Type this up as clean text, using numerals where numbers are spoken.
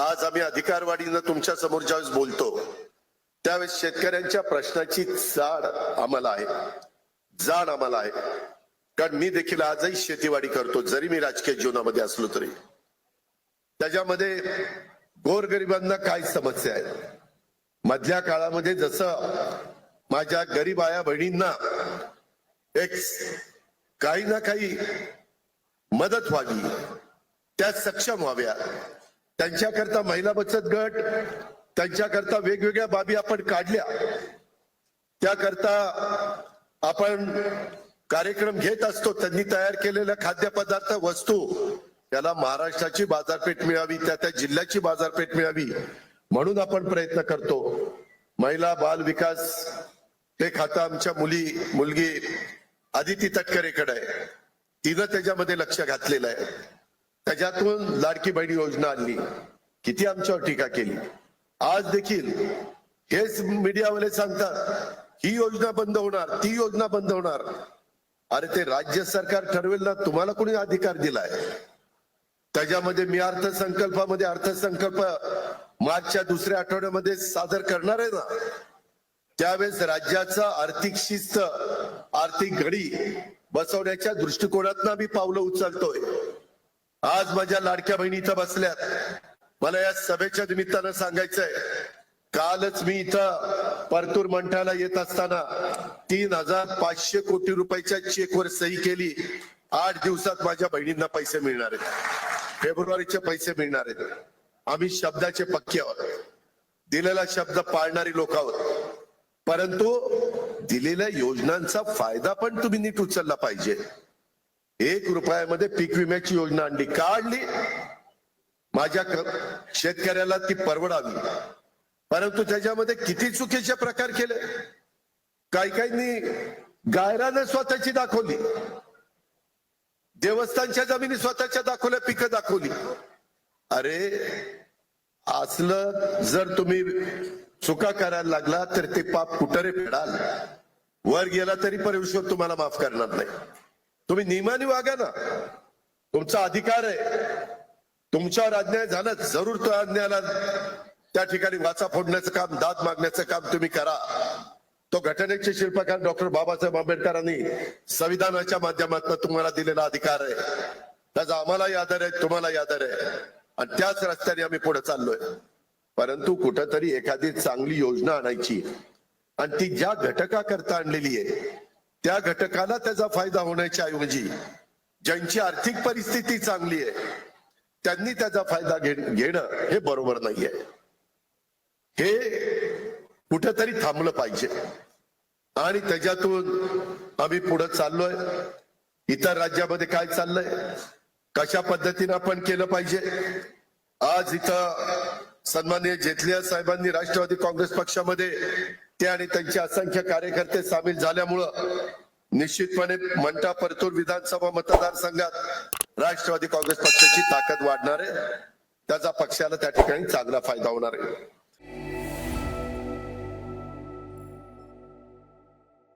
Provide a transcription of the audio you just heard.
आज आम्ही अधिकारवाढीनं तुमच्या समोर ज्यावेळेस बोलतो त्यावेळेस शेतकऱ्यांच्या प्रश्नाची जाण आम्हाला आहे कारण मी देखील आजही शेतीवाडी करतो, जरी मी राजकीय जीवनामध्ये असलो तरी त्याच्यामध्ये गोरगरिबांना काय समस्या आहेत। मधल्या काळामध्ये जसं माझ्या गरीब आया बहिणींना एक काही ना काही मदत व्हावी, त्या सक्षम व्हाव्या, त्यांच्याकरता महिला बचत गट, त्यांच्याकरता वेगवेगळ्या बाबी आपण काढल्या, त्याकरता आपण कार्यक्रम घेत असतो। त्यांनी तयार केलेल्या खाद्यपदार्थ वस्तू त्याला महाराष्ट्राची बाजारपेठ मिळावी, त्या जिल्ह्याची बाजारपेठ मिळावी म्हणून आपण प्रयत्न करतो। महिला बाल विकास ते खातं आमच्या मुलगी आदिती तटकरेकडे आहे, तिनं त्याच्यामध्ये लक्ष घातलेलं आहे। त्याच्यातून लाडकी बहीण योजना आणली, किती आमच्यावर टीका केली। आज देखील हेच मीडियावाले सांगतात ही योजना बंद होणार, ती योजना बंद होणार। अरे ते राज्य सरकार ठरवेल ना, तुम्हाला कोणी अधिकार दिलाय? त्याच्यामध्ये मी अर्थसंकल्प मार्चच्या दुसऱ्या आठवड्यामध्ये सादर करणार आहे ना, त्यावेळेस राज्याचा आर्थिक शिस्त, आर्थिक घडी बसवण्याच्या दृष्टिकोनातून आम्ही पावलं उचलतोय। आज माझ्या लाडक्या बहिणी इथं बसल्यात, मला या सभेच्या निमित्तानं सांगायचंय, कालच मी इथं परतूर मंठ्याला येत असताना 3,500 कोटी रुपयाच्या चेकवर सही केली। 8 दिवसात माझ्या बहिणींना पैसे मिळणार आहेत, फेब्रुवारीचे पैसे मिळणार आहेत। आम्ही शब्दाचे पक्के आहोत, दिलेला शब्द पाळणारी लोक आहोत, परंतु दिलेल्या योजनांचा फायदा पण तुम्ही नीट उचलला पाहिजे। 1 रुपयामध्ये पीक विम्याची योजना आणली, काढली, माझ्या शेतकऱ्याला ती परवडावी, परंतु त्याच्यामध्ये किती चुकीचे प्रकार केले। काहींनी गायरानं स्वतःची दाखवली, देवस्थानच्या जमिनी स्वतःच्या दाखवल्या, पिकं दाखवली। अरे असलं जर तुम्ही चुका करायला लागला तर ते पाप कुठं रे फेडाल? वर गेला तरी परमेश्वर तुम्हाला माफ करणार नाही। तुम्ही नियमाने वागा ना, तुमचा अधिकार आहे। तुमच्यावर अन्याय झाला, जरूर तो अन्यायाला त्या ठिकाणी वाचा फोडण्याचं काम, दाद मागण्याचं काम तुम्ही करा। तो घटनेचे शिल्पकार डॉक्टर बाबासाहेब आंबेडकरांनी संविधानाच्या माध्यमातून तुम्हाला दिलेला अधिकार आहे, त्याचा आम्हालाही आदर आहे, तुम्हालाही आदर आहे, आणि त्याच रस्त्याने आम्ही पुढे चाललोय। परंतु कुठंतरी एखादी चांगली योजना आणायची आणि ती ज्या घटकाकरता आणलेली आहे त्या घटकाला त्याचा फायदा होण्याच्या ऐवजी ज्यांची आर्थिक परिस्थिती चांगली आहे त्यांनी त्याचा फायदा घेणं हे बरोबर नाहीये। हे कुठेतरी थांबलं पाहिजे आणि त्याच्यातून आम्ही पुढे चाललोय। इतर राज्यामध्ये काय चाललंय, कशा पद्धतीने आपण केलं पाहिजे। आज इथं सन्माननीय जेटली साहेबांनी राष्ट्रवादी काँग्रेस पक्षामध्ये ते आणि त्यांचे असंख्य कार्यकर्ते सामील झाल्यामुळं निश्चितपणे मंठा परतूर विधानसभा मतदारसंघात राष्ट्रवादी काँग्रेस पक्षाची ताकद वाढणार आहे, त्याचा पक्षाला त्या ठिकाणी चांगला फायदा होणार आहे।